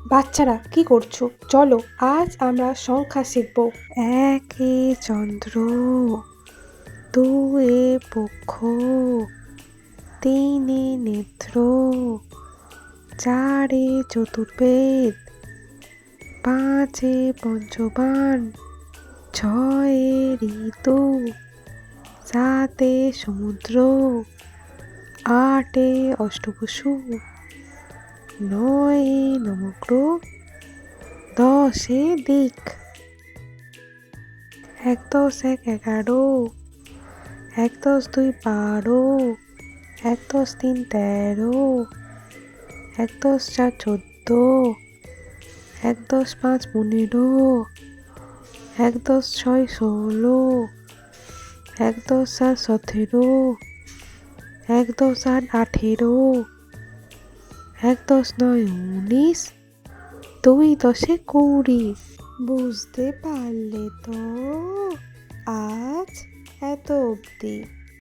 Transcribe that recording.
বাচ্চারা কি করছো? চলো আজ আমরা সংখ্যা শিখব। একে চন্দ্র, দুয়ে পক্ষ, তিনে নেত্র, চারে চতুর্বেদ, পাঁচে পঞ্চবান, ছয়ে ঋতু, সাতে সমুদ্র, আটে অষ্টবসু, নয়ে নবগ্রহ, দশে দিক। ১ + ১ = ১১, ১ + ২ = ১২, ১ + ৩ = ১৩, ১ + ৪ = ১৪, ১ + ৫ = ১৫, ১ + ৬ = ১৬, ১ + ৭ = ১৭, ১ + ৮ = ১৮, ১ + ৯ = ১৯, ২ × ১০ = ২০। বুঝতে পারলে তো? আজ এত অবধি।